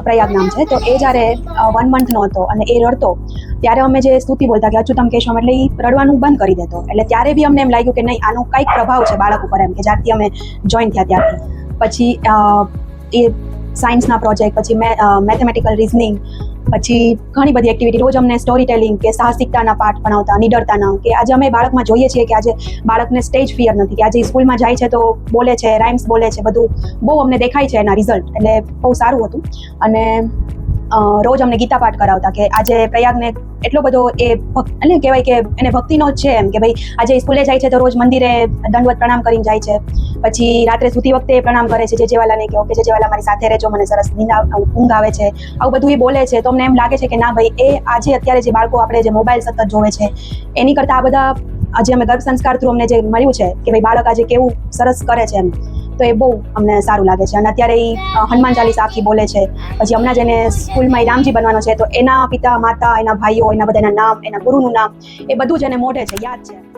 પ્રયાગ નામ છે. તો એ જ્યારે 1 મંથનો હતો અને એ રડતો ત્યારે અમે જે સ્તુતિ બોલતા કે અચ્યુતમ કેશવમ, એટલે એ રડવાનું બંધ કરી દેતો. એટલે ત્યારે બી અમને એમ લાગ્યું કે નહીં, આનો કંઈક પ્રભાવ છે બાળક ઉપર, એમ કે જ્યારથી અમે જોઈન થયા ત્યારથી. પછી એ સાયન્સના પ્રોજેક્ટ, પછી મેથેમેટિકલ રીઝનિંગ, પછી ઘણી બધી એક્ટિવિટી, રોજ અમને સ્ટોરી ટેલિંગ કે સાહસિકતાના પાઠ ભણાવતા, નિડરતાના, કે આજે અમે બાળકમાં જોઈએ છીએ કે આજે બાળકને સ્ટેજ ફિયર નથી, કે આજે સ્કૂલમાં જાય છે તો બોલે છે, રાઇમ્સ બોલે છે, બધું બહુ અમને દેખાય છે એના રિઝલ્ટ. એટલે બહુ સારું હતું. અને રોજ અમને ગીતા પાઠ કરાવતા કે આજે પ્રયાગને એટલો બધો એટલે કહેવાય કે એને ભક્તિનો જ છે, એમ કે ભાઈ આજે સ્કૂલે જાય છે તો રોજ મંદિરે દંડવત પ્રણામ કરીને જાય છે, પછી રાત્રે સૂતી વખતે પ્રણામ કરે છે, જેજેવાલાને કહો કે જેજેવાલા મારી સાથે રહેજો, મને સરસ ઊંઘ આવે છે, આવું બધું એ બોલે છે. તો અમને એમ લાગે છે કે ના ભાઈ, એ આજે અત્યારે જે બાળકો આપણે જે મોબાઈલ સતત જોવે છે એની કરતાં આ બધા આજે અમે ગર્ભ સંસ્કાર થ્રુ અમને જે મળ્યું છે કે ભાઈ બાળક આજે કેવું સરસ કરે છે એમ, તો એ બહુ અમને સારું લાગે છે. અને અત્યારે એ હનુમાન ચાલીસા આખી બોલે છે. પછી હમણાં જ એને સ્કૂલમાં એ રામજી બનવાનો છે, તો એના પિતા, માતા, એના ભાઈઓ, એના બધાના નામ, એના ગુરુનું નામ, એ બધું જ એને મોઢે છે, યાદ છે.